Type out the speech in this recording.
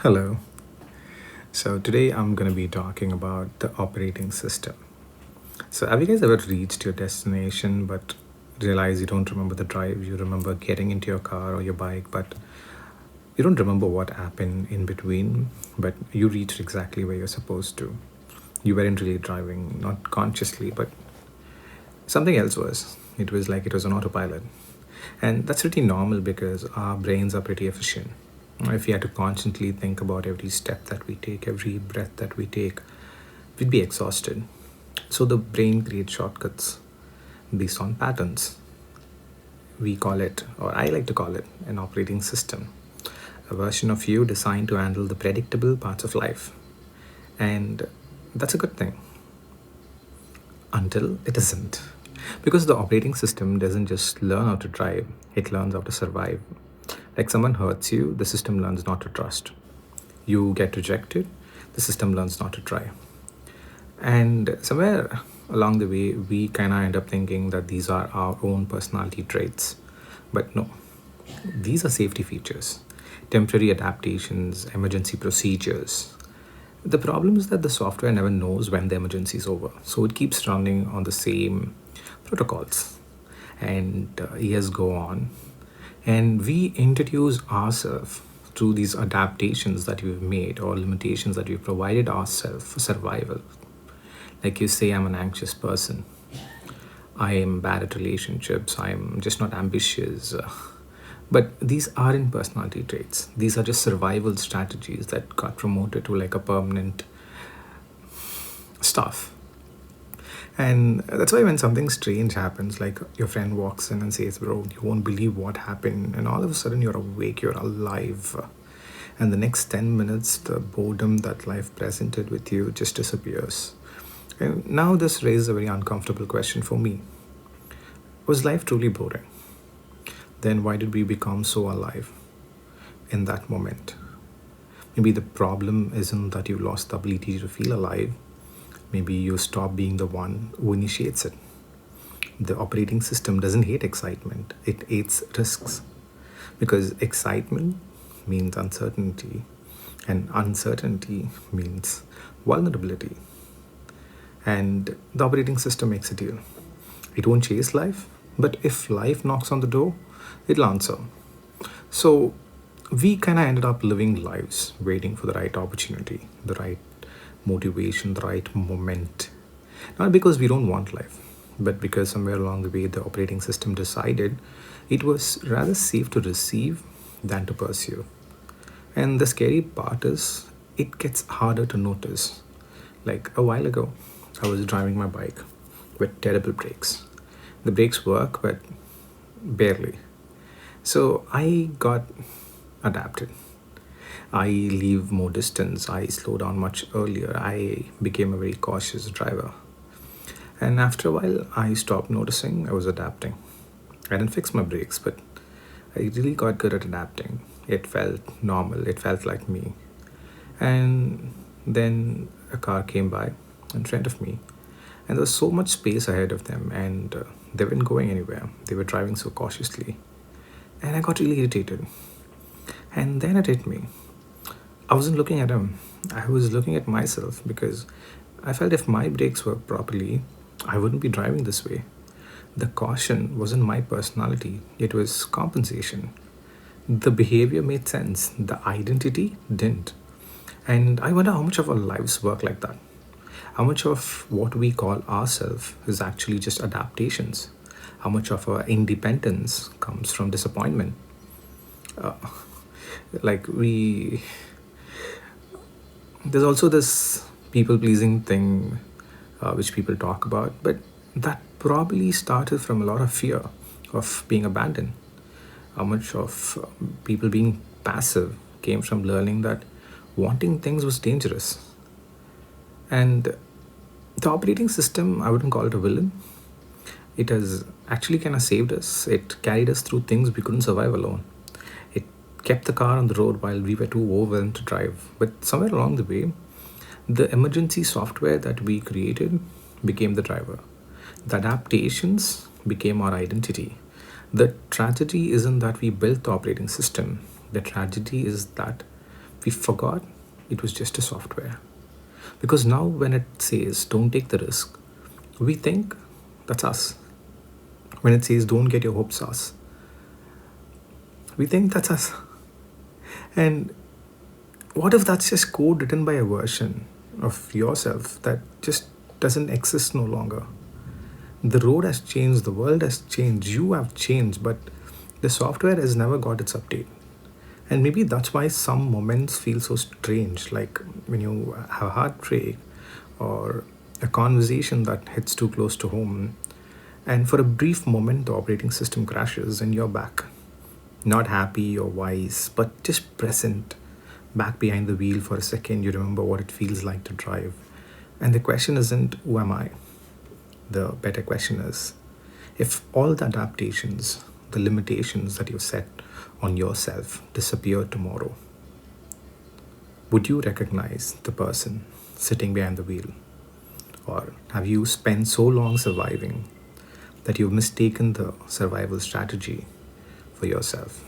Hello. So today I'm going to be talking about the operating system. So have you guys ever reached your destination but realize you don't remember the drive? You remember getting into your car or your bike, but you don't remember what happened in between, but you reached exactly where you're supposed to. You weren't really driving, not consciously, but something else was. It was like it was an autopilot. And that's pretty normal because our brains are pretty efficient. If we had to constantly think about every step that we take, every breath that we take, we'd be exhausted. So the brain creates shortcuts based on patterns. We call it, or I like to call it, an operating system, a version of you designed to handle the predictable parts of life. And that's a good thing until it isn't. Because the operating system doesn't just learn how to drive, it learns how to survive. Like someone hurts you, the system learns not to trust. You get rejected, the system learns not to try. And somewhere along the way, we kind of end up thinking that these are our own personality traits. But no, these are safety features, temporary adaptations, emergency procedures. The problem is that the software never knows when the emergency is over. So it keeps running on the same protocols. And years go on. And we introduce ourselves through these adaptations that we've made or limitations that we've provided ourselves for survival. Like you say, I'm an anxious person. I am bad at relationships. I'm just not ambitious. But these aren't personality traits. These are just survival strategies that got promoted to like a permanent stuff. And that's why when something strange happens, like your friend walks in and says, "Bro, you won't believe what happened." And all of a sudden, you're awake, you're alive. And the next 10 minutes, the boredom that life presented with you just disappears. And now, this raises a very uncomfortable question for me. Was life truly boring? Then why did we become so alive in that moment? Maybe the problem isn't that you lost the ability to feel alive. Maybe you stop being the one who initiates it. The operating system doesn't hate excitement, it hates risks. Because excitement means uncertainty, and uncertainty means vulnerability. And the operating system makes a deal. It won't chase life, but if life knocks on the door, it'll answer. So we kind of ended up living lives waiting for the right opportunity, the right motivation, the right moment. Not because we don't want life, but because somewhere along the way the operating system decided it was rather safe to receive than to pursue. And the scary part is it gets harder to notice. Like a while ago, I was driving my bike with terrible brakes. The brakes work, but barely. So I got adapted. I leave more distance. I slow down much earlier. I became a very cautious driver. And after a while, I stopped noticing. I was adapting. I didn't fix my brakes, but I really got good at adapting. It felt normal. It felt like me. And then a car came by in front of me, and there was so much space ahead of them, and they weren't going anywhere. They were driving so cautiously. And I got really irritated. And then it hit me. I wasn't looking at him. I was looking at myself because I felt if my brakes worked properly, I wouldn't be driving this way. The caution wasn't my personality, it was compensation. The behavior made sense, the identity didn't. And I wonder how much of our lives work like that. How much of what we call ourselves is actually just adaptations? How much of our independence comes from disappointment? Uh, like we There's also this people pleasing thing which people talk about, but that probably started from a lot of fear of being abandoned. How much of people being passive came from learning that wanting things was dangerous. And the operating system, I wouldn't call it a villain. It has actually kind of saved us. It carried us through things we couldn't survive alone. It kept the car on the road while we were too overwhelmed to drive. But somewhere along the way, the emergency software that we created became the driver. The adaptations became our identity. The tragedy isn't that we built the operating system, the tragedy is that we forgot it was just a software. Because now, when it says don't take the risk, we think that's us. When it says don't get your hopes us, we think that's us. And what if that's just code written by a version of yourself that just doesn't exist no longer? The road has changed, the world has changed, you have changed, but the software has never got its update. And maybe that's why some moments feel so strange, like when you have a heartbreak or a conversation that hits too close to home. And for a brief moment, the operating system crashes and you're back. Not happy or wise, but just present. Back behind the wheel for a second, you remember what it feels like to drive. And the question isn't, who am I? The better question is, if all the adaptations, the limitations that you set on yourself disappear tomorrow, would you recognize the person sitting behind the wheel? Or have you spent so long surviving that you've mistaken the survival strategy for yourself?